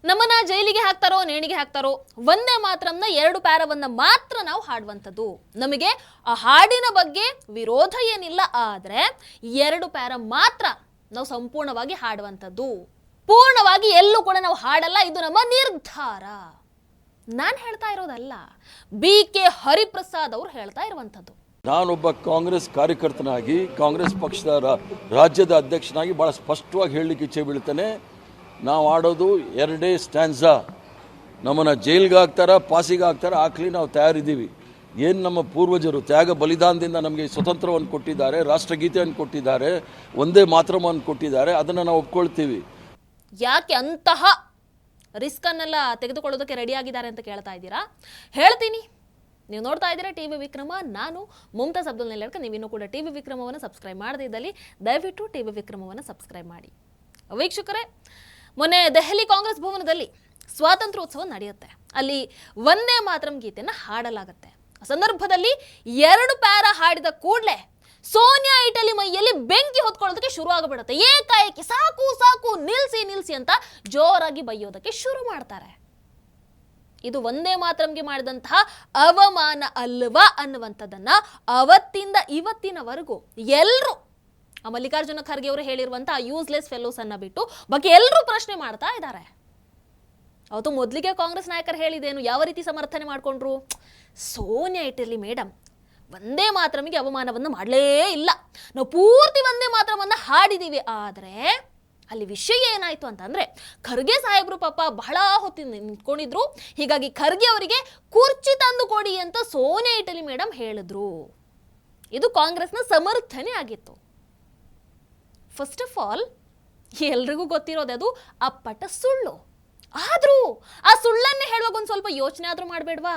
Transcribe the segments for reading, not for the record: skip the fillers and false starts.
ನಮ್ಮನ್ನ ಜೈಲಿಗೆ ಹಾಕ್ತಾರೋ ನೇಣಿಗೆ ಹಾಕ್ತಾರೋ ಒಂದೇ ಮಾತ್ರಮ್ನ 2 ಪ್ಯಾರವನ್ನ ಮಾತ್ರ ನಾವು ಹಾಡುವಂಥದ್ದು. ನಮಗೆ ಆ ಹಾಡಿನ ಬಗ್ಗೆ ವಿರೋಧ ಏನಿಲ್ಲ, ಆದ್ರೆ 2 ಪ್ಯಾರ ಮಾತ್ರ ನಾವು ಸಂಪೂರ್ಣವಾಗಿ ಹಾಡುವಂಥದ್ದು. ಪೂರ್ಣವಾಗಿ ಎಲ್ಲೂ ಕೂಡ ನಾವು ಹಾಡಲ್ಲ, ಇದು ನಮ್ಮ ನಿರ್ಧಾರ. ನಾನು ಹೇಳ್ತಾ ಇರೋದಲ್ಲ, BK ಹರಿಪ್ರಸಾದ್ ಅವರು ಹೇಳ್ತಾ ಇರುವಂಥದ್ದು. ನಾನೊಬ್ಬ ಕಾಂಗ್ರೆಸ್ ಕಾರ್ಯಕರ್ತನಾಗಿ ಕಾಂಗ್ರೆಸ್ ಪಕ್ಷದ ರಾಜ್ಯದ ಅಧ್ಯಕ್ಷನಾಗಿ ಭಾಳ ಸ್ಪಷ್ಟವಾಗಿ ಹೇಳಲಿಕ್ಕೆ ಇಚ್ಛೆ ಬೀಳ್ತೇನೆ. ನಾವು ಆಡೋದು 2 ಸ್ಟ್ಯಾನ್ಸಾ. ನಮ್ಮನ್ನು ಜೈಲ್ಗೆ ಹಾಕ್ತಾರ, ಪಾಸಿಗೆ ಹಾಕ್ತಾರ, ಹಾಕ್ಲಿ ನಾವು ತಯಾರಿದ್ದೀವಿ. ಏನು ನಮ್ಮ ಪೂರ್ವಜರು ತ್ಯಾಗ ಬಲಿದಾನದಿಂದ ನಮಗೆ ಸ್ವತಂತ್ರವನ್ನು ಕೊಟ್ಟಿದ್ದಾರೆ, ರಾಷ್ಟ್ರಗೀತೆಯನ್ನು ಕೊಟ್ಟಿದ್ದಾರೆ, ಒಂದೇ ಮಾತೃವನ್ನು ಕೊಟ್ಟಿದ್ದಾರೆ, ಅದನ್ನು ನಾವು ಒಪ್ಕೊಳ್ತೀವಿ. ಯಾಕೆ ಅಂತಹ ರಿಸ್ಕ್ ಅನ್ನೆಲ್ಲ ತೆಗೆದುಕೊಳ್ಳೋದಕ್ಕೆ ರೆಡಿ ಆಗಿದ್ದಾರೆ ಅಂತ ಕೇಳ್ತಾ ಇದ್ದೀರಾ? ಹೇಳ್ತೀನಿ. ನೀವು ನೋಡ್ತಾ ಇದ್ದೀರಾ ಟಿವಿ ವಿಕ್ರಮ. ನಾನು ಮುಮ್ತಾಜ್ ಅಬ್ದುಲ್ ನೆಲ್ಲಡ್ಕ. ನೀವಿನ್ನೂ ಕೂಡ ಟಿವಿ ವಿಕ್ರಮವನ್ನು ಸಬ್ಸ್ಕ್ರೈಬ್ ಮಾಡದೇ ಇದ್ದಲ್ಲಿ ದಯವಿಟ್ಟು ಟಿವಿ ವಿಕ್ರಮವನ್ನು ಸಬ್ಸ್ಕ್ರೈಬ್ ಮಾಡಿ. ವೀಕ್ಷಕರೇ, ಮೊನ್ನೆ ದೆಹಲಿ ಕಾಂಗ್ರೆಸ್ ಭವನದಲ್ಲಿ ಸ್ವಾತಂತ್ರ್ಯೋತ್ಸವ ನಡೆಯುತ್ತೆ. ಅಲ್ಲಿ ವಂದೇ ಮಾತರಂ ಗೀತೆಯನ್ನು ಹಾಡಲಾಗುತ್ತೆ. ಆ ಸಂದರ್ಭದಲ್ಲಿ 2 ಪ್ಯಾರ ಹಾಡಿದ ಕೂಡಲೇ ಸೋನಿಯಾ ಇಟಲಿ ಮೈಯಲ್ಲಿ ಬೆಂಕಿ ಹೊತ್ಕೊಳ್ಳೋದಕ್ಕೆ ಶುರು ಆಗಿಬಿಡುತ್ತೆ. ಏಕಾಏಕಿ ಸಾಕು ಸಾಕು ನಿಲ್ಸಿ ನಿಲ್ಸಿ ಅಂತ ಜೋರಾಗಿ ಬೈಯೋದಕ್ಕೆ ಶುರು ಮಾಡ್ತಾರೆ. ಇದು ವಂದೇ ಮಾತರಂಗೆ ಮಾಡಿದಂತಹ ಅವಮಾನ ಅಲ್ವಾ ಅನ್ನುವಂಥದ್ದನ್ನ ಅವತ್ತಿಂದ ಇವತ್ತಿನವರೆಗೂ ಎಲ್ಲರೂ ಮಲ್ಲಿಕಾರ್ಜುನ ಖರ್ಗೆ ಅವರು ಹೇಳಿರುವಂತಹ ಯೂಸ್ಲೆಸ್ ಫೆಲೋಸ್ ಅನ್ನ ಬಿಟ್ಟು ಬಾಕಿ ಎಲ್ಲರೂ ಪ್ರಶ್ನೆ ಮಾಡ್ತಾ ಇದ್ದಾರೆ. ಅವತ್ತು ಮೊದಲಿಗೆ ಕಾಂಗ್ರೆಸ್ ನಾಯಕರು ಹೇಳಿದೇನು, ಯಾವ ರೀತಿ ಸಮರ್ಥನೆ ಮಾಡಿಕೊಂಡ್ರು? ಸೋನಿಯಾ ಇಟಲಿ ಮೇಡಮ್ ವಂದೇ ಮಾತರಮಿಗೆ ಅವಮಾನವನ್ನು ಮಾಡಲೇ ಇಲ್ಲ, ನಾವು ಪೂರ್ತಿ ವಂದೇ ಮಾತರಮನ್ನ ಹಾಡಿದೀವಿ. ಆದರೆ ಅಲ್ಲಿ ವಿಷಯ ಏನಾಯ್ತು ಅಂತಂದ್ರೆ, ಖರ್ಗೆ ಸಾಹೇಬ್ರು ಪಾಪ ಬಹಳ ಹೊತ್ತಿನ ನಿಂತ್ಕೊಂಡಿದ್ರು. ಹೀಗಾಗಿ ಖರ್ಗೆ ಅವರಿಗೆ ಕುರ್ಚಿ ತಂದು ಕೊಡಿ ಅಂತ ಸೋನಿಯಾ ಇಟಲಿ ಮೇಡಮ್ ಹೇಳಿದ್ರು. ಇದು ಕಾಂಗ್ರೆಸ್ನ ಸಮರ್ಥನೆ ಆಗಿತ್ತು. ಫಸ್ಟ್ ಆಫ್ ಆಲ್ ಎಲ್ರಿಗೂ ಗೊತ್ತಿರೋದು ಅದು ಅಪ್ಪಟ ಸುಳ್ಳು. ಆದ್ರೂ ಆ ಸುಳ್ಳನ್ನೇ ಹೇಳುವಾಗ ಒಂದು ಸ್ವಲ್ಪ ಯೋಚನೆ ಆದ್ರೂ ಮಾಡಬೇಡ್ವಾ?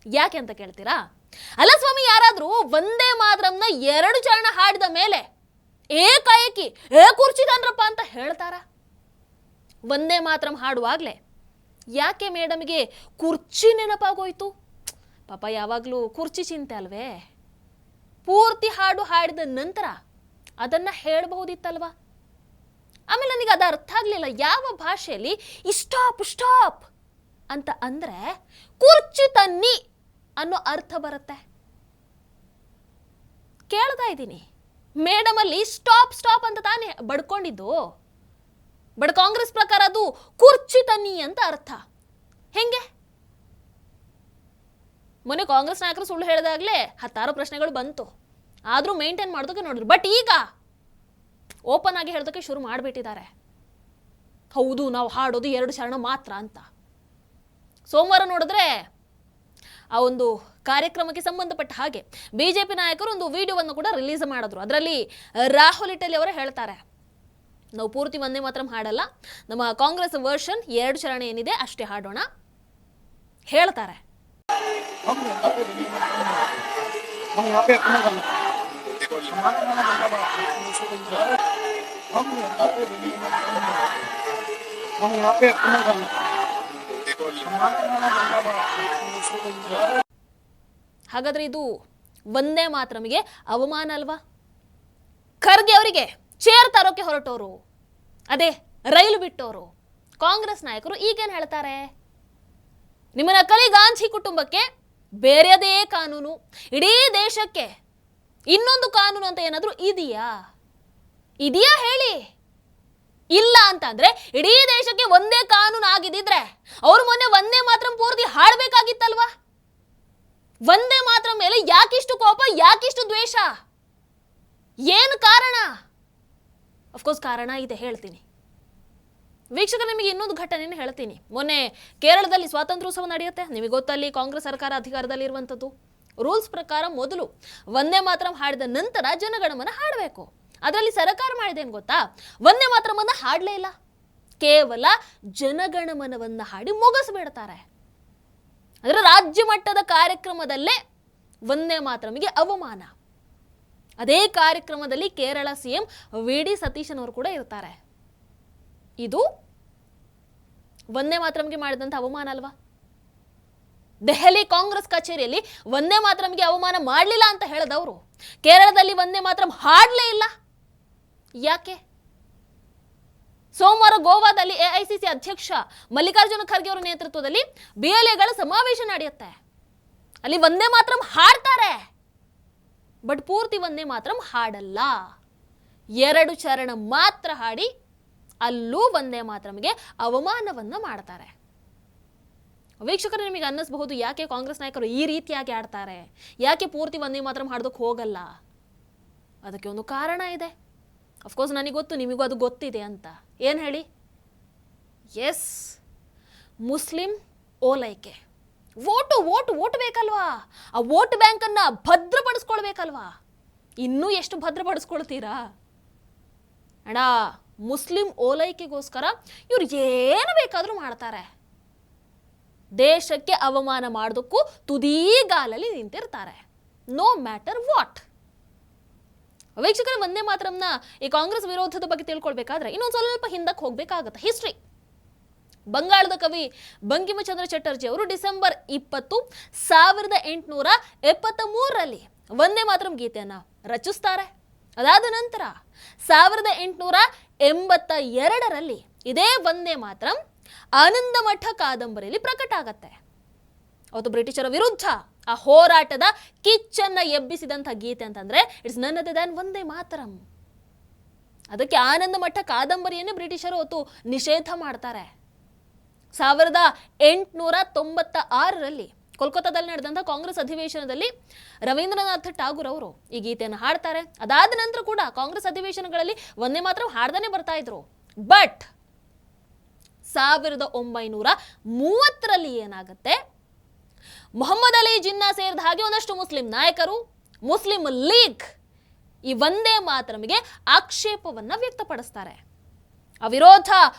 ಯಾಕೆ ಅಂತ ಕೇಳ್ತೀರಾ? ಅಲ್ಲ ಸ್ವಾಮಿ, ಯಾರಾದ್ರೂ ವಂದೇ ಮಾತರಂನ 2 ಚರಣ ಹಾಡಿದ ಮೇಲೆ ಏಕಾಏಕಿ ಕುರ್ಚಿ ತಂದ್ರಪ್ಪ ಅಂತ ಹೇಳ್ತಾರ? ವಂದೇ ಮಾತರಂ ಹಾಡುವಾಗ್ಲೇ ಯಾಕೆ ಮೇಡಮ್ಗೆ ಕುರ್ಚಿ ನೆನಪಾಗೋಯ್ತು? ಪಾಪ ಯಾವಾಗ್ಲೂ ಕುರ್ಚಿ ಚಿಂತೆ ಅಲ್ವೇ? ಪೂರ್ತಿ ಹಾಡು ಹಾಡಿದ ನಂತರ ಅದನ್ನ ಹೇಳಬಹುದಿತ್ತಲ್ವಾ? ಆಮೇಲೆ ನನಗೆ ಅದು ಅರ್ಥ ಆಗ್ಲಿಲ್ಲ, ಯಾವ ಭಾಷೆಯಲ್ಲಿ ಸ್ಟಾಪ್ ಸ್ಟಾಪ್ ಅಂತ ಅಂದ್ರೆ ಕುರ್ಚಿ ತನ್ನಿ ಅನ್ನೋ ಅರ್ಥ ಬರುತ್ತೆ? ಕೇಳ್ತಾ ಇದ್ದೀನಿ. ಮೇಡಮ್ ಅಲ್ಲಿ ಸ್ಟಾಪ್ ಸ್ಟಾಪ್ ಅಂತ ತಾನೇ ಬಡ್ಕೊಂಡಿದ್ದು. ಬಟ್ ಕಾಂಗ್ರೆಸ್ ಪ್ರಕಾರ ಅದು ಕುರ್ಚಿ ತನ್ನಿ ಅಂತ ಅರ್ಥ. ಹೆಂಗೆ? ಮೊನ್ನೆ ಕಾಂಗ್ರೆಸ್ ನಾಯಕರು ಸುಳ್ಳು ಹೇಳಿದಾಗ್ಲೇ 10 ಪ್ರಶ್ನೆಗಳು ಬಂತು. ಆದ್ರೂ ಮೇಂಟೈನ್ ಮಾಡೋದಕ್ಕೆ ನೋಡಿದ್ರು. ಬಟ್ ಈಗ ಓಪನ್ ಆಗಿ ಹೇಳೋದಕ್ಕೆ ಶುರು ಮಾಡಿಬಿಟ್ಟಿದ್ದಾರೆ. ಹೌದು, ನಾವು ಹಾಡೋದು 2 ಚರಣ ಮಾತ್ರ ಅಂತ. ಸೋಮವಾರ ನೋಡಿದ್ರೆ ಆ ಒಂದು ಕಾರ್ಯಕ್ರಮಕ್ಕೆ ಸಂಬಂಧಪಟ್ಟ ಹಾಗೆ ಬಿಜೆಪಿ ನಾಯಕರು ಒಂದು ವಿಡಿಯೋವನ್ನು ಕೂಡ ರಿಲೀಸ್ ಮಾಡಿದ್ರು. ಅದರಲ್ಲಿ ರಾಹುಲ್ ಇಟಲಿ ಅವರು ಹೇಳ್ತಾರೆ, ನಾವು ಪೂರ್ತಿ ವಂದೇ ಮಾತರಂ ಹಾಡಲ್ಲ, ನಮ್ಮ ಕಾಂಗ್ರೆಸ್ ವರ್ಷನ್ 2 ಚರಣ ಏನಿದೆ ಅಷ್ಟೇ ಹಾಡೋಣ ಹೇಳ್ತಾರೆ. ಹಾಗಾದ್ರೆ ಇದು ವಂದೇ ಮಾತರಮಿಗೆ ಅವಮಾನ ಅಲ್ವಾ? ಖರ್ಗೆ ಅವರಿಗೆ ಚೇರ್ ತರೋಕೆ ಹೊರಟೋರು, ಅದೇ ರೈಲು ಬಿಟ್ಟೋರು ಕಾಂಗ್ರೆಸ್ ನಾಯಕರು ಈಗೇನು ಹೇಳ್ತಾರೆ? ನಿಮ್ಮ ನಕಲಿ ಗಾಂಧಿ ಕುಟುಂಬಕ್ಕೆ ಬೇರೆಯದೇ ಕಾನೂನು, ಇಡೀ ದೇಶಕ್ಕೆ ಇನ್ನೊಂದು ಕಾನೂನು ಅಂತ ಏನಾದರೂ ಇದೆಯಾ ಹೇಳಿ. ಇಲ್ಲ ಅಂತಂದ್ರೆ ಇಡೀ ದೇಶಕ್ಕೆ ಒಂದೇ ಕಾನೂನು ಆಗಿದ್ದಿದ್ರೆ ಅವ್ರು ಮೊನ್ನೆ ವಂದೇ ಮಾತರಂ ಪೂರ್ತಿ ಹಾಡಬೇಕಾಗಿತ್ತಲ್ವಾ? ವಂದೇ ಮಾತರಂ ಮೇಲೆ ಯಾಕಿಷ್ಟು ಕೋಪ, ಯಾಕಿಷ್ಟು ದ್ವೇಷ? ಏನು ಕಾರಣ? ಅಫ್ಕೋರ್ಸ್ ಕಾರಣ ಇದೆ, ಹೇಳ್ತೀನಿ. ವೀಕ್ಷಕರು, ನಿಮಗೆ ಇನ್ನೊಂದು ಘಟನೆಯನ್ನು ಹೇಳ್ತೀನಿ. ಮೊನ್ನೆ ಕೇರಳದಲ್ಲಿ ಸ್ವಾತಂತ್ರ್ಯೋತ್ಸವ ನಡೆಯುತ್ತೆ. ನಿಮಗೆ ಗೊತ್ತಲ್ಲಿ ಕಾಂಗ್ರೆಸ್ ಸರ್ಕಾರ ಅಧಿಕಾರದಲ್ಲಿ ಇರುವಂಥದ್ದು. ರೂಲ್ಸ್ ಪ್ರಕಾರ ಮೊದಲು ವಂದೇ ಮಾತರಂ ಹಾಡಿದ ನಂತರ ಜನಗಣಮನ ಹಾಡಬೇಕು. ಅದರಲ್ಲಿ ಸರ್ಕಾರ ಮಾಡಿದೇನು ಗೊತ್ತಾ? ವಂದೇ ಮಾತರಮನ್ನ ಹಾಡಲೇ ಇಲ್ಲ, ಕೇವಲ ಜನಗಣಮನವನ್ನ ಹಾಡಿ ಮುಗಿಸ್ಬಿಡ್ತಾರೆ. ಅದರ ರಾಜ್ಯ ಮಟ್ಟದ ಕಾರ್ಯಕ್ರಮದಲ್ಲೇ ವಂದೇ ಮಾತರಮಿಗೆ ಅವಮಾನ. ಅದೇ ಕಾರ್ಯಕ್ರಮದಲ್ಲಿ ಕೇರಳ ಸಿಎಂ VD ಸತೀಶನ್ ಅವರು ಕೂಡ ಇರ್ತಾರೆ. ಇದು ವಂದೇ ಮಾತರಮಿಗೆ ಮಾಡಿದಂಥ ಅವಮಾನ ಅಲ್ವಾ? ದೆಹಲಿ ಕಾಂಗ್ರೆಸ್ ಕಚೇರಿಯಲ್ಲಿ ವಂದೇ ಮಾತರಮಿಗೆ ಅವಮಾನ ಮಾಡಲಿಲ್ಲ ಅಂತ ಹೇಳಿದವರು ಕೇರಳದಲ್ಲಿ ವಂದೇ ಮಾತರಂ ಹಾಡಲೇ ಇಲ್ಲ. ಯಾಕೆ? ಸೋಮವಾರ ಗೋವಾದಲ್ಲಿ ಎಐಸಿಸಿ ಅಧ್ಯಕ್ಷ ಮಲ್ಲಿಕಾರ್ಜುನ ಖರ್ಗೆ ಅವರ ನೇತೃತ್ವದಲ್ಲಿ BLAಗಳ ಸಮಾವೇಶ ನಡೆಯುತ್ತೆ. ಅಲ್ಲಿ ವಂದೇ ಮಾತರಂ ಹಾಡ್ತಾರೆ, ಬಟ್ ಪೂರ್ತಿ ವಂದೇ ಮಾತರಂ ಹಾಡಲ್ಲ. 2 ಚರಣ ಮಾತ್ರ ಹಾಡಿ ಅಲ್ಲೂ ವಂದೇ ಮಾತರಂಗೆ ಅವಮಾನವನ್ನ ಮಾಡ್ತಾರೆ. ವೀಕ್ಷಕರು, ನಿಮಗೆ ಅನ್ನಿಸಬಹುದು ಯಾಕೆ ಕಾಂಗ್ರೆಸ್ ನಾಯಕರು ಈ ರೀತಿಯಾಗಿ ಆಡ್ತಾರೆ, ಯಾಕೆ ಪೂರ್ತಿ ವಂದೇ ಮಾತರಂ ಹಾಡೋದಕ್ಕೆ ಹೋಗಲ್ಲ. ಅದಕ್ಕೆ ಒಂದು ಕಾರಣ ಇದೆ. ಅಫ್ಕೋರ್ಸ್ ನನಗೆ ಗೊತ್ತು, ನಿಮಗೂ ಅದು ಗೊತ್ತಿದೆ ಅಂತ. ಏನು ಹೇಳಿ? S, Muslim ಓಲೈಕೆ. ಓಟು ಬೇಕಲ್ವಾ? ಆ ವೋಟ್ ಬ್ಯಾಂಕನ್ನು ಭದ್ರಪಡಿಸ್ಕೊಳ್ಬೇಕಲ್ವಾ? ಇನ್ನೂ ಎಷ್ಟು ಭದ್ರಪಡಿಸ್ಕೊಳ್ತೀರಾ ಅಣ್ಣ? ಮುಸ್ಲಿಂ ಓಲೈಕೆಗೋಸ್ಕರ ಇವ್ರು ಏನು ಬೇಕಾದರೂ ಮಾಡ್ತಾರೆ. ದೇಶಕ್ಕೆ ಅವಮಾನ ಮಾಡೋದಕ್ಕೂ ತುದೀಗಾಲಲ್ಲಿ ನಿಂತಿರ್ತಾರೆ, ನೋ ಮ್ಯಾಟರ್ ವಾಟ್. ವೀಕ್ಷಕರ, ವಂದೇ ಮಾತರಂನ ಈ ಕಾಂಗ್ರೆಸ್ ವಿರೋಧದ ಬಗ್ಗೆ ತಿಳ್ಕೊಳ್ಬೇಕಾದ್ರೆ ಇನ್ನೊಂದು ಸ್ವಲ್ಪ ಹಿಂದಕ್ಕೆ ಹೋಗ್ಬೇಕಾಗತ್ತೆ. ಹಿಸ್ಟ್ರಿ. ಬಂಗಾಳದ ಕವಿ ಬಂಕಿಮಚಂದ್ರ ಚಟರ್ಜಿ ಅವರು ಡಿಸೆಂಬರ್ 20, 1873ರಲ್ಲಿ ವಂದೇ ಮಾತರಂ ಗೀತೆಯನ್ನ ರಚಿಸ್ತಾರೆ. ಅದಾದ ನಂತರ 1882ರಲ್ಲಿ ಇದೇ ವಂದೇ ಮಾತರಂ ಆನಂದ ಮಠ ಕಾದಂಬರಿಯಲ್ಲಿ ಪ್ರಕಟ ಆಗತ್ತೆ. ಅವತ್ತು ಬ್ರಿಟಿಷರ ವಿರುದ್ಧ ಆ ಹೋರಾಟದ ಕಿಚ್ಚನ್ನ ಎಬ್ಬಿಸಿದಂಥ ಗೀತೆ ಅಂತಂದ್ರೆ ಇಟ್ಸ್ ನನ್ ಅದರ್ ದ್ಯಾನ್ ವಂದೇ ಮಾತರಂ. ಅದಕ್ಕೆ ಆನಂದ ಮಠ ಕಾದಂಬರಿಯನ್ನೇ ಬ್ರಿಟಿಷರು ಅವತ್ತು ನಿಷೇಧ ಮಾಡ್ತಾರೆ. 1896ರಲ್ಲಿ ಕೋಲ್ಕತ್ತಾದಲ್ಲಿ ನಡೆದಂಥ ಕಾಂಗ್ರೆಸ್ ಅಧಿವೇಶನದಲ್ಲಿ ರವೀಂದ್ರನಾಥ್ ಠಾಗೂರ್ ಅವರು ಈ ಗೀತೆಯನ್ನು ಹಾಡ್ತಾರೆ. ಅದಾದ ನಂತರ ಕೂಡ ಕಾಂಗ್ರೆಸ್ ಅಧಿವೇಶನಗಳಲ್ಲಿ ವಂದೇ ಮಾತರಂ ಹಾಡ್ದಾನೆ ಬರ್ತಾ ಇದ್ರು. ಬಟ್ 1930ರಲ್ಲಿ ಏನಾಗುತ್ತೆ, ಮೊಹಮ್ಮದ್ ಅಲಿ ಜಿನ್ನಾ ಸೇರಿದ ಹಾಗೆ ಒಂದಷ್ಟು ಮುಸ್ಲಿಂ ನಾಯಕರು, ಮುಸ್ಲಿಂ ಲೀಗ್ ಈ ವಂದೇ ಮಾತರಂಗೆ ಆಕ್ಷೇಪವನ್ನ ವ್ಯಕ್ತಪಡಿಸ್ತಾರೆ. ಆ ವಿರೋಧ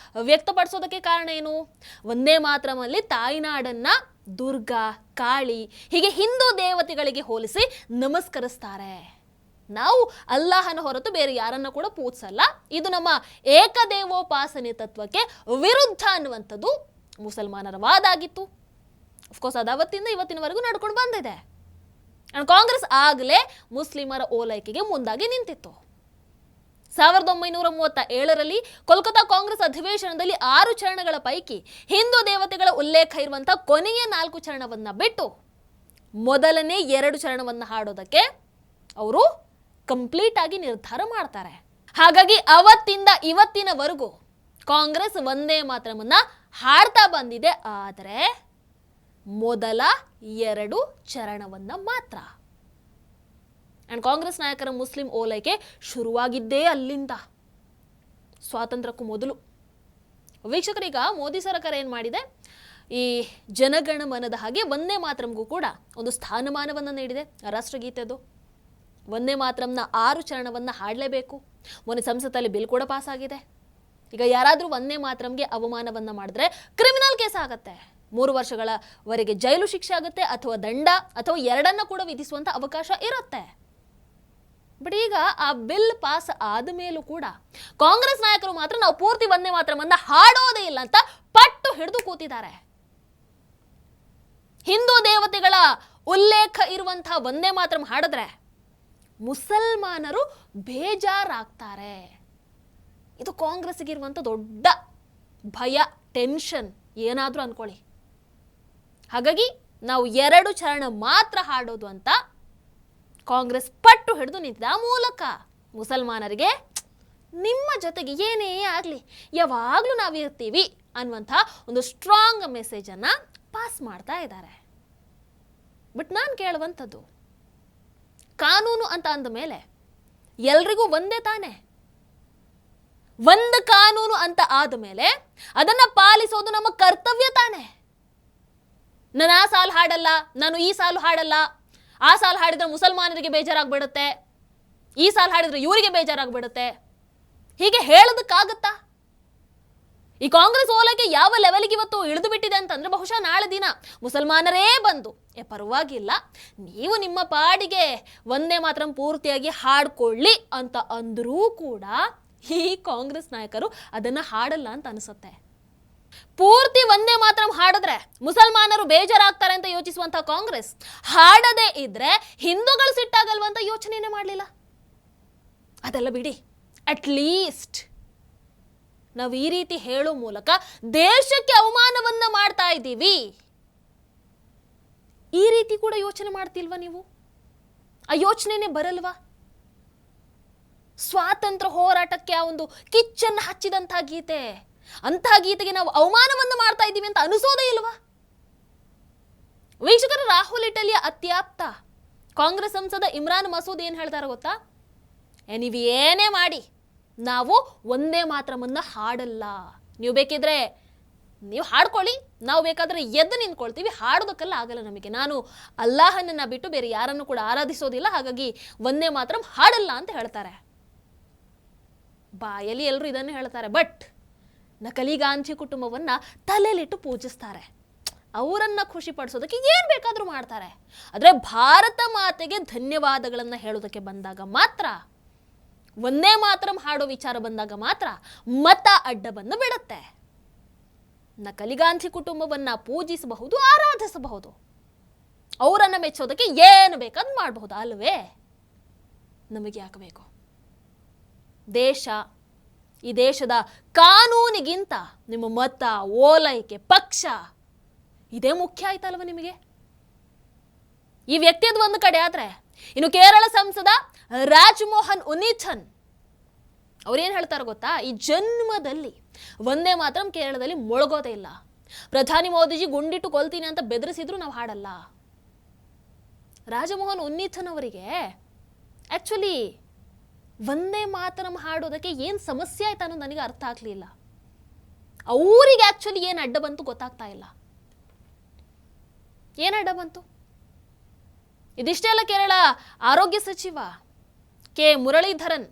ವ್ಯಕ್ತಪಡಿಸೋದಕ್ಕೆ ಕಾರಣ ಏನು? ವಂದೇ ಮಾತರಮಲ್ಲಿ ತಾಯ್ನಾಡನ್ನ ದುರ್ಗಾ, ಕಾಳಿ ಹೀಗೆ ಹಿಂದೂ ದೇವತೆಗಳಿಗೆ ಹೋಲಿಸಿ ನಮಸ್ಕರಿಸ್ತಾರೆ. ನಾವು ಅಲ್ಲಾಹನ ಹೊರತು ಬೇರೆ ಯಾರನ್ನ ಕೂಡ ಪೂಜಿಸಲ್ಲ, ಇದು ನಮ್ಮ ಏಕದೇವೋಪಾಸನೆ ತತ್ವಕ್ಕೆ ವಿರುದ್ಧ ಅನ್ನುವಂಥದ್ದು ಮುಸಲ್ಮಾನರ ವಾದ ಆಗಿತ್ತು. ಅಫ್ಕೋರ್ಸ್ ಅದು ಅವತ್ತಿಂದ ಇವತ್ತಿನವರೆಗೂ ನಡ್ಕೊಂಡು ಬಂದಿದೆ. ಅಂಡ್ ಕಾಂಗ್ರೆಸ್ ಆಗಲೇ ಮುಸ್ಲಿಮರ ಓಲೈಕೆಗೆ ಮುಂದಾಗಿ ನಿಂತಿತ್ತು. 1937ರಲ್ಲಿ ಕೋಲ್ಕತ್ತಾ ಕಾಂಗ್ರೆಸ್ ಅಧಿವೇಶನದಲ್ಲಿ 6 ಚರಣಗಳ ಪೈಕಿ ಹಿಂದೂ ದೇವತೆಗಳ ಉಲ್ಲೇಖ ಇರುವಂತಹ ಕೊನೆಯ 4 ಚರಣವನ್ನ ಬಿಟ್ಟು ಮೊದಲನೇ 2 ಚರಣವನ್ನ ಹಾಡೋದಕ್ಕೆ ಅವರು ಕಂಪ್ಲೀಟ್ ಆಗಿ ನಿರ್ಧಾರ ಮಾಡ್ತಾರೆ. ಹಾಗಾಗಿ ಅವತ್ತಿಂದ ಇವತ್ತಿನವರೆಗೂ ಕಾಂಗ್ರೆಸ್ ವಂದೇ ಮಾತರಮನ್ನ ಹಾಡ್ತಾ ಬಂದಿದೆ, ಆದರೆ ಮೊದಲ 2 ಚರಣವನ್ನ ಮಾತ್ರ. ಅಂಡ್ ಕಾಂಗ್ರೆಸ್ ನಾಯಕರ ಮುಸ್ಲಿಂ ಓಲೈಕೆ ಶುರುವಾಗಿದ್ದೇ ಅಲ್ಲಿಂದ, ಸ್ವಾತಂತ್ರ್ಯಕ್ಕೂ ಮೊದಲು. ವೀಕ್ಷಕರೀಗ ಮೋದಿ ಸರ್ಕಾರ ಏನು ಮಾಡಿದೆ, ಈ ಜನಗಣಮನದ ಹಾಗೆ ವಂದೇ ಮಾತರಂಗೂ ಕೂಡ ಒಂದು ಸ್ಥಾನಮಾನವನ್ನು ನೀಡಿದೆ. ರಾಷ್ಟ್ರಗೀತೆದು ವಂದೇ ಮಾತರಂನ 6 ಚರಣವನ್ನ ಹಾಡಲೇಬೇಕು. ಮೊನ್ನೆ ಸಂಸತ್ತಲ್ಲಿ ಬಿಲ್ ಕೂಡ ಪಾಸ್ ಆಗಿದೆ. ಈಗ ಯಾರಾದರೂ ವಂದೇ ಮಾತರಂಗೆ ಅವಮಾನವನ್ನ ಮಾಡಿದ್ರೆ ಕ್ರಿಮಿನಲ್ ಕೇಸ್ ಆಗತ್ತೆ, 3 ವರ್ಷಗಳವರೆಗೆ ಜೈಲು ಶಿಕ್ಷೆ ಆಗುತ್ತೆ, ಅಥವಾ ದಂಡ, ಅಥವಾ ಎರಡನ್ನ ಕೂಡ ವಿಧಿಸುವಂತ ಅವಕಾಶ ಇರುತ್ತೆ. ಬಟ್ ಈಗ ಆ ಬಿಲ್ ಪಾಸ್ ಆದ ಮೇಲೂ ಕೂಡ ಕಾಂಗ್ರೆಸ್ ನಾಯಕರು ಮಾತ್ರ ನಾವು ಪೂರ್ತಿ ವಂದೇ ಮಾತರಮನ್ನ ಹಾಡೋದೇ ಇಲ್ಲ ಅಂತ ಪಟ್ಟು ಹಿಡಿದು ಕೂತಿದ್ದಾರೆ. ಹಿಂದೂ ದೇವತೆಗಳ ಉಲ್ಲೇಖ ಇರುವಂತಹ ವಂದೇ ಮಾತರಂ ಹಾಡಿದ್ರೆ ಮುಸಲ್ಮಾನರು ಬೇಜಾರಾಗ್ತಾರೆ. ಇದು ಕಾಂಗ್ರೆಸ್ಗೆ ಇರುವಂತ ದೊಡ್ಡ ಭಯ, ಟೆನ್ಷನ್ ಏನಾದ್ರೂ ಅನ್ಕೊಳ್ಳಿ. ಹಾಗಾಗಿ ನಾವು 2 ಚರಣ ಮಾತ್ರ ಹಾಡೋದು ಅಂತ ಕಾಂಗ್ರೆಸ್ ಪಟ್ಟು ಹಿಡಿದು ನಿಂತಿದೆ. ಆ ಮೂಲಕ ಮುಸಲ್ಮಾನರಿಗೆ ನಿಮ್ಮ ಜೊತೆಗೆ ಏನೇ ಆಗಲಿ ಯಾವಾಗಲೂ ನಾವಿರ್ತೀವಿ ಅನ್ನುವಂಥ ಒಂದು ಸ್ಟ್ರಾಂಗ್ ಮೆಸೇಜನ್ನು ಪಾಸ್ ಮಾಡ್ತಾ ಇದ್ದಾರೆ. ಬಟ್ ನಾನು ಕೇಳುವಂಥದ್ದು, ಕಾನೂನು ಅಂತ ಅಂದ ಮೇಲೆ ಎಲ್ರಿಗೂ ಒಂದೇ ತಾನೆ. ಒಂದು ಕಾನೂನು ಅಂತ ಆದ ಮೇಲೆ ಅದನ್ನ ಪಾಲಿಸೋದು ನಮ್ಮ ಕರ್ತವ್ಯ ತಾನೆ. ನಾನು ಆ ಸಾಲು ಹಾಡಲ್ಲ, ನಾನು ಈ ಸಾಲು ಹಾಡಲ್ಲ, ಆ ಸಾಲು ಹಾಡಿದ್ರೆ ಮುಸಲ್ಮಾನರಿಗೆ ಬೇಜಾರಾಗ್ಬಿಡುತ್ತೆ, ಈ ಸಾಲು ಹಾಡಿದ್ರೆ ಇವರಿಗೆ ಬೇಜಾರಾಗ್ಬಿಡುತ್ತೆ, ಹೀಗೆ ಹೇಳೋದಕ್ಕಾಗತ್ತಾ? ಈ ಕಾಂಗ್ರೆಸ್ ಓಲೈಕೆ ಯಾವ ಲೆವೆಲ್ಗೆ ಇವತ್ತು ಇಳಿದು ಬಿಟ್ಟಿದೆ ಅಂತಂದ್ರೆ ಬಹುಶಃ ನಾಳೆ ದಿನ ಮುಸಲ್ಮಾನರೇ ಬಂದು ಪರವಾಗಿಲ್ಲ ನೀವು ನಿಮ್ಮ ಪಾಡಿಗೆ ವಂದೇ ಮಾತರಂ ಪೂರ್ತಿಯಾಗಿ ಹಾಡ್ಕೊಳ್ಳಿ ಅಂತ ಅಂದ್ರೂ ಕೂಡ ಈ ಕಾಂಗ್ರೆಸ್ ನಾಯಕರು ಅದನ್ನ ಹಾಡಲ್ಲ ಅಂತ ಅನಿಸುತ್ತೆ. ಪೂರ್ತಿ ವಂದೇ ಮಾತರಂ ಹಾಡಿದ್ರೆ ಮುಸಲ್ಮಾನರು ಬೇಜಾರಾಗ್ತಾರೆ ಅಂತ ಯೋಚಿಸುವಂತ ಕಾಂಗ್ರೆಸ್ ಹಾಡದೇ ಇದ್ರೆ ಹಿಂದೂಗಳು ಸಿಟ್ಟಾಗಲ್ವಂತ ಯೋಚನೆನೇ ಮಾಡಲಿಲ್ಲ. ಅದೆಲ್ಲ ಬಿಡಿ, ನಾವು ಈ ರೀತಿ ಹೇಳೋ ಮೂಲಕ ದೇಶಕ್ಕೆ ಅವಮಾನವನ್ನ ಮಾಡ್ತಾ ಇದ್ದೀವಿ. ಈ ರೀತಿ ಕೂಡ ಯೋಚನೆ ಮಾಡ್ತಿಲ್ವಾ ನೀವು? ಆ ಯೋಚನೆನೇ ಬರಲ್ವಾ? ಸ್ವಾತಂತ್ರ್ಯ ಹೋರಾಟಕ್ಕೆ ಆ ಒಂದು ಕಿಚ್ಚನ್ನು ಹಚ್ಚಿದಂತಹ ಗೀತೆ, ಅಂತಹ ಗೀತೆಗೆ ನಾವು ಅವಮಾನವನ್ನು ಮಾಡ್ತಾ ಇದ್ದೀವಿ ಅಂತ ಅನಿಸೋದೇ ಇಲ್ವಾ? ವೀಕ್ಷಕರ, ರಾಹುಲ್ ಇಟಲಿಯ ಅತ್ಯಾಪ್ತ ಕಾಂಗ್ರೆಸ್ ಸಂಸದ ಇಮ್ರಾನ್ ಮಸೂದ್ ಏನ್ ಹೇಳ್ತಾರೆ ಗೊತ್ತಾ? ನೀವು ಏನೇ ಮಾಡಿ ನಾವು ಒಂದೇ ಮಾತ್ರಮನ್ನ ಹಾಡಲ್ಲ. ನೀವು ಬೇಕಿದ್ರೆ ನೀವು ಹಾಡ್ಕೊಳ್ಳಿ, ನಾವು ಬೇಕಾದ್ರೆ ಎದ್ದು ನಿಂತ್ಕೊಳ್ತೀವಿ, ಹಾಡೋದಕ್ಕೆಲ್ಲ ಆಗಲ್ಲ ನಮಗೆ. ನಾನು ಅಲ್ಲಾಹನನ್ನ ಬಿಟ್ಟು ಬೇರೆ ಯಾರನ್ನು ಕೂಡ ಆರಾಧಿಸೋದಿಲ್ಲ, ಹಾಗಾಗಿ ಒಂದೇ ಮಾತ್ರ ಹಾಡಲ್ಲ ಅಂತ ಹೇಳ್ತಾರೆ. ಬಾಯಲ್ಲಿ ಎಲ್ಲರೂ ಇದನ್ನು ಹೇಳ್ತಾರೆ, ಬಟ್ ನಕಲಿ ಗಾಂಧಿ ಕುಟುಂಬವನ್ನ ತಲೆಲಿಟ್ಟು ಪೂಜಿಸ್ತಾರೆ. ಅವರನ್ನ ಖುಷಿ ಪಡಿಸೋದಕ್ಕೆ ಏನ್ ಬೇಕಾದ್ರೂ ಮಾಡ್ತಾರೆ. ಆದ್ರೆ ಭಾರತ ಮಾತೆಗೆ ಧನ್ಯವಾದಗಳನ್ನ ಹೇಳೋದಕ್ಕೆ ಬಂದಾಗ ಮಾತ್ರ, ಒಂದೇ ಮಾತ್ರ ಹಾಡೋ ವಿಚಾರ ಬಂದಾಗ ಮಾತ್ರ ಮತ ಅಡ್ಡ ಬಂದು ಬಿಡುತ್ತೆ. ನಕಲಿ ಗಾಂಧಿ ಕುಟುಂಬವನ್ನ ಪೂಜಿಸಬಹುದು, ಆರಾಧಿಸಬಹುದು, ಅವರನ್ನ ಮೆಚ್ಚೋದಕ್ಕೆ ಏನು ಬೇಕಾದ್ರೂ ಮಾಡಬಹುದು ಅಲ್ವೇ? ನಮಗೆ ಯಾಕೆ ಬೇಕು? ದೇಶ, ಈ ದೇಶದ ಕಾನೂನಿಗಿಂತ ನಿಮ್ಮ ಮತ, ಓಲೈಕೆ, ಪಕ್ಷ ಇದೇ ಮುಖ್ಯ ಆಯ್ತಲ್ವ ನಿಮಗೆ? ಈ ವ್ಯಕ್ತಿಯದು ಒಂದು ಕಡೆ ಆದ್ರೆ, ಇನ್ನು ಕೇರಳ ಸಂಸದ ರಾಜಮೋಹನ್ ಉನ್ನಿಥನ್ ಅವ್ರೇನ್ ಹೇಳ್ತಾರೆ ಗೊತ್ತಾ? ಈ ಜನ್ಮದಲ್ಲಿ ಒಂದೇ ಮಾತ್ರ ಕೇರಳದಲ್ಲಿ ಮುಳುಗೋದೇ ಇಲ್ಲ. ಪ್ರಧಾನಿ ಮೋದಿಜಿ ಗುಂಡಿಟ್ಟು ಕೊಲ್ತೀನಿ ಅಂತ ಬೆದರಿಸಿದ್ರು ನಾವು ಹಾಡಲ್ಲ. ರಾಜಮೋಹನ್ ಉನ್ನಿಥನ್ ಅವರಿಗೆ ಆಕ್ಚುಲಿ ಒಂದೇ ಮಾತರಂ ಹಾಡೋದಕ್ಕೆ ಏನ್ ಸಮಸ್ಯೆ ಆಯ್ತು ಅನ್ನೋದು ನನಗೆ ಅರ್ಥ ಆಗ್ಲಿಲ್ಲ. ಅವರಿಗೆ ಆಕ್ಚುಲಿ ಏನ್ ಅಡ್ಡ ಬಂತು ಗೊತ್ತಾಗ್ತಾ ಇಲ್ಲ. ಏನ್ ಅಡ್ಡ ಬಂತು? ಇದಿಷ್ಟೇ ಅಲ್ಲ, ಕೇರಳ ಆರೋಗ್ಯ ಸಚಿವ ಕೆ ಮುರಳೀಧರನ್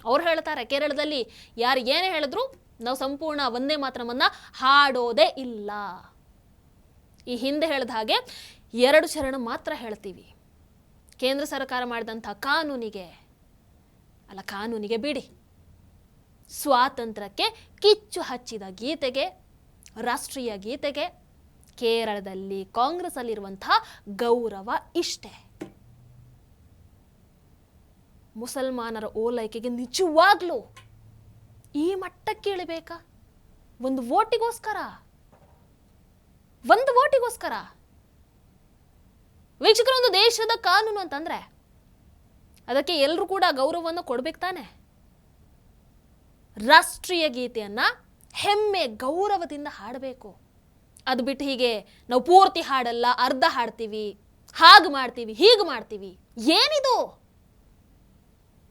ಅವ್ರು ಹೇಳ್ತಾರೆ, ಕೇರಳದಲ್ಲಿ ಯಾರು ಏನೇ ಹೇಳಿದ್ರು ನಾವು ಸಂಪೂರ್ಣ ಒಂದೇ ಮಾತ್ರಮನ್ನ ಹಾಡೋದೇ ಇಲ್ಲ. ಈ ಹಿಂದೆ ಹೇಳಿದ ಹಾಗೆ 2 ಚರಣ ಮಾತ್ರ ಹೇಳ್ತೀವಿ. ಕೇಂದ್ರ ಸರ್ಕಾರ ಮಾಡಿದಂಥ ಕಾನೂನಿಗೆ ಬಿಡಿ, ಸ್ವಾತಂತ್ರ್ಯಕ್ಕೆ ಕಿಚ್ಚು ಹಚ್ಚಿದ ಗೀತೆಗೆ, ರಾಷ್ಟ್ರೀಯ ಗೀತೆಗೆ ಕೇರಳದಲ್ಲಿ ಕಾಂಗ್ರೆಸ್ ಅಲ್ಲಿರುವಂತಹ ಗೌರವ ಇಷ್ಟೇ. ಮುಸಲ್ಮಾನರ ಓಲೈಕೆಗೆ ನಿಜವಾಗ್ಲೂ ಈ ಮಟ್ಟಕ್ಕೆ ಇಳಿಬೇಕಾ? ಒಂದು ವೋಟಿಗೋಸ್ಕರ ವೀಕ್ಷಕರ, ಒಂದು ದೇಶದ ಕಾನೂನು ಅಂತಂದ್ರೆ ಅದಕ್ಕೆ ಎಲ್ಲರೂ ಕೂಡ ಗೌರವವನ್ನು ಕೊಡ್ಬೇಕು ತಾನೆ. ರಾಷ್ಟ್ರೀಯ ಗೀತೆಯನ್ನ ಹೆಮ್ಮೆ ಗೌರವದಿಂದ ಹಾಡಬೇಕು. ಅದು ಬಿಟ್ಟು ಹೀಗೆ ನಾವು ಪೂರ್ತಿ ಹಾಡಲ್ಲ, ಅರ್ಧ ಹಾಡ್ತೀವಿ, ಹಾಗೆ ಮಾಡ್ತೀವಿ, ಹೀಗೆ ಮಾಡ್ತೀವಿ, ಏನಿದು?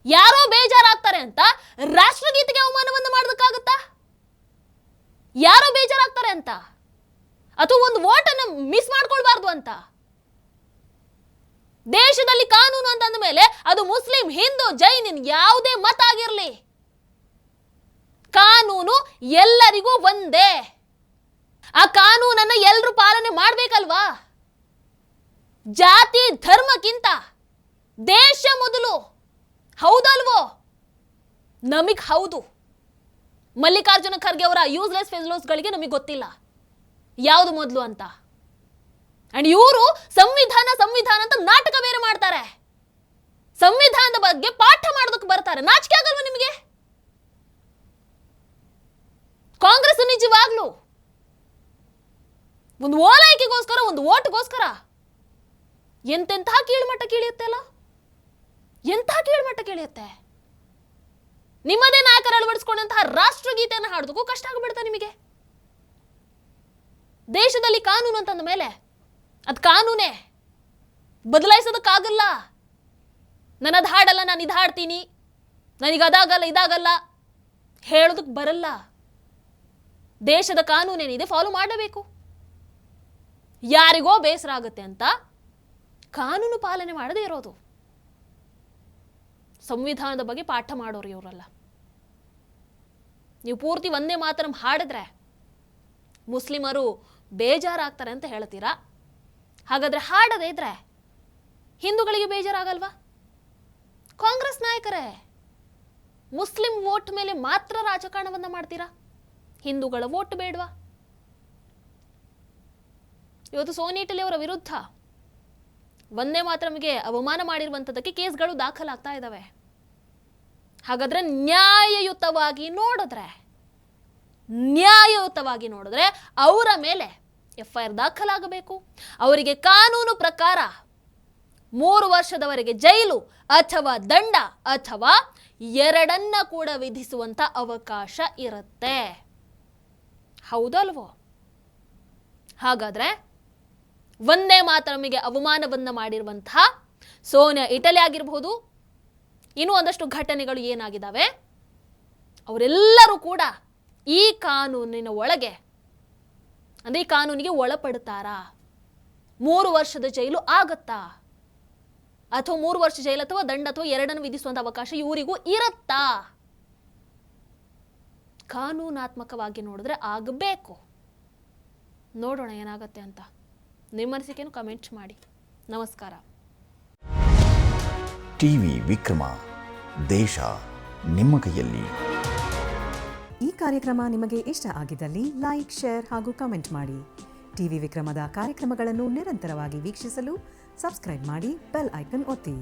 ಯಾರೋ ಬೇಜಾರಾಗ್ತಾರೆ ಅಂತ ರಾಷ್ಟ್ರಗೀತೆಗೆ ಅವಮಾನವನ್ನು ಮಾಡೋದಕ್ಕಾಗುತ್ತಾ? ಯಾರೋ ಬೇಜಾರಾಗ್ತಾರೆ ಅಂತ, ಅಥವಾ ಒಂದು ವೋಟನ್ನು ಮಿಸ್ ಮಾಡ್ಕೊಳ್ಬಾರ್ದು ಅಂತ? ದೇಶದಲ್ಲಿ ಕಾನೂನು ಅಂತಂದ ಮೇಲೆ ಅದು ಮುಸ್ಲಿಂ, ಹಿಂದೂ, ಜೈನ್ ಯಾವುದೇ ಮತ ಆಗಿರಲಿ, ಕಾನೂನು ಎಲ್ಲರಿಗೂ ಒಂದೇ. ಆ ಕಾನೂನನ್ನ ಎಲ್ಲರೂ ಪಾಲನೆ ಮಾಡ್ಬೇಕಲ್ವಾ? ಜಾತಿ ಧರ್ಮಕ್ಕಿಂತ ದೇಶ ಮೊದಲು, ಹೌದಲ್ವೋ? ನಮಗ್ ಹೌದು, ಮಲ್ಲಿಕಾರ್ಜುನ ಖರ್ಗೆ ಅವರ ಯೂಸ್ಲೆಸ್ ಫೆಲೋಸ್ಗಳಿಗೆ ನಮಗೆ ಗೊತ್ತಿಲ್ಲ ಯಾವುದು ಮೊದಲು ಅಂತ. ಅಂಡ್ ಇವರು ಸಂವಿಧಾನ ಅಂತ ನಾಟಕ ಬೇರೆ ಮಾಡ್ತಾರೆ. ಸಂವಿಧಾನದ ಬಗ್ಗೆ ಪಾಠ ಮಾಡೋದಕ್ಕೆ ಬರ್ತಾರೆ. ನಾಚಿಕೆ ಆಗಲ್ವ ನಿಮಗೆ? ಕಾಂಗ್ರೆಸ್ ನಿಜವಾಗ್ಲೂ ಒಂದು ಓಲೈಕೆಗೋಸ್ಕರ, ಒಂದು ಓಟ್ಗೋಸ್ಕರ ಎಂತೆಂತಹ ಕೀಳ್ಮಟ್ಟ ಕೀಳಿಯುತ್ತೆ ಅಲ್ಲ, ಎಂತಹ ಕೀಳ್ಮಟ್ಟ ಕೀಳಿಯುತ್ತೆ. ನಿಮ್ಮದೇ ನಾಯಕರು ಅಳವಡಿಸಿಕೊಂಡಂತಹ ರಾಷ್ಟ್ರಗೀತೆಯನ್ನು ಹಾಡೋದಕ್ಕೂ ಕಷ್ಟ ಆಗಿಬಿಡುತ್ತೆ ನಿಮಗೆ. ದೇಶದಲ್ಲಿ ಕಾನೂನು ಅಂತಂದ ಮೇಲೆ ಅದು ಕಾನೂನೇ, ಬದಲಾಯಿಸೋದಕ್ಕಾಗಲ್ಲ. ನನ್ನದು ಹಾಡಲ್ಲ, ನಾನು ಇದು ಹಾಡ್ತೀನಿ, ನನಗೆ ಅದಾಗಲ್ಲ ಇದಾಗಲ್ಲ ಹೇಳೋದಕ್ಕೆ ಬರಲ್ಲ. ದೇಶದ ಕಾನೂನೇನಿದೆ ಫಾಲೋ ಮಾಡಬೇಕು. ಯಾರಿಗೋ ಬೇಸರ ಆಗುತ್ತೆ ಅಂತ ಕಾನೂನು ಪಾಲನೆ ಮಾಡದೇ ಇರೋದು. ಸಂವಿಧಾನದ ಬಗ್ಗೆ ಪಾಠ ಮಾಡೋರು ಇವರಲ್ಲ. ನೀವು ಪೂರ್ತಿ ಒಂದೇ ಮಾತರಂ ಹಾಡಿದ್ರೆ ಮುಸ್ಲಿಮರು ಬೇಜಾರಾಗ್ತಾರೆ ಅಂತ ಹೇಳ್ತೀರಾ. ಹಾಗಾದ್ರೆ ಹಾಡದೇ ಇದ್ರೆ ಹಿಂದೂಗಳಿಗೆ ಬೇಜಾರಾಗಲ್ವಾ? ಕಾಂಗ್ರೆಸ್ ನಾಯಕರೇ, ಮುಸ್ಲಿಂ ವೋಟ್ ಮೇಲೆ ಮಾತ್ರ ರಾಜಕಾರಣವನ್ನ ಮಾಡ್ತೀರಾ, ಹಿಂದೂಗಳ ವೋಟ್ ಬೇಡವಾ? ಇವತ್ತು ಸೋನಿ ಇಟಲಿ ಅವರ ವಿರುದ್ಧ ಒಂದೇ ಮಾತ್ರಮಿಗೆ ಅವಮಾನ ಮಾಡಿರುವಂಥದ್ದಕ್ಕೆ ಕೇಸ್ಗಳು ದಾಖಲಾಗ್ತಾ ಇದ್ದಾವೆ. ಹಾಗಾದ್ರೆ ನ್ಯಾಯಯುತವಾಗಿ ನೋಡಿದ್ರೆ ನ್ಯಾಯಯುತವಾಗಿ ನೋಡಿದ್ರೆ ಅವರ ಮೇಲೆ FIR ದಾಖಲಾಗಬೇಕು. ಅವರಿಗೆ ಕಾನೂನು ಪ್ರಕಾರ 3 ವರ್ಷದವರೆಗೆ ಜೈಲು ಅಥವಾ ದಂಡ ಅಥವಾ ಎರಡನ್ನ ಕೂಡ ವಿಧಿಸುವಂತ ಅವಕಾಶ ಇರುತ್ತೆ. ಹೌದಲ್ವೋ? ಹಾಗಾದ್ರೆ ವಂದೇ ಮಾತರಮಿಗೆ ಅವಮಾನವನ್ನ ಮಾಡಿರುವಂತಹ ಸೋನಿಯಾ ಇಟಲಿ ಆಗಿರಬಹುದು, ಇನ್ನೂ ಒಂದಷ್ಟು ಘಟನೆಗಳು ಏನಾಗಿದ್ದಾವೆ, ಅವರೆಲ್ಲರೂ ಕೂಡ ಈ ಕಾನೂನಿನ ಒಳಗೆ ಅಂದ್ರೆ ಈ ಕಾನೂನಿಗೆ ಒಳಪಡ್ತಾರಾ? 3 ವರ್ಷದ ಜೈಲು ಆಗತ್ತಾ? ಅಥವಾ 3 ವರ್ಷ ಜೈಲು ಅಥವಾ ದಂಡ ಅಥವಾ ಎರಡನ್ನು ವಿಧಿಸುವಂತ ಅವಕಾಶ ಇವರಿಗೂ ಇರುತ್ತಾ? ಕಾನೂನಾತ್ಮಕವಾಗಿ ನೋಡಿದ್ರೆ ಆಗಬೇಕು. ನೋಡೋಣ ಏನಾಗತ್ತೆ ಅಂತ. ನಿಮ್ಮ ಅನಿಸಿಕೆಯನ್ನು ಕಮೆಂಟ್ ಮಾಡಿ. ನಮಸ್ಕಾರ. ಟಿವಿ ವಿಕ್ರಮ, ದೇಶ ನಿಮ್ಮ ಕೈಯಲ್ಲಿ. ಈ ಕಾರ್ಯಕ್ರಮ ನಿಮಗೆ ಇಷ್ಟ ಆಗಿದ್ದಲ್ಲಿ ಲೈಕ್, ಶೇರ್ ಹಾಗೂ ಕಮೆಂಟ್ ಮಾಡಿ. ಟಿವಿ ವಿಕ್ರಮದ ಕಾರ್ಯಕ್ರಮಗಳನ್ನು ನಿರಂತರವಾಗಿ ವೀಕ್ಷಿಸಲು ಸಬ್ಸ್ಕ್ರೈಬ್ ಮಾಡಿ, ಬೆಲ್ ಐಕನ್ ಒತ್ತಿ.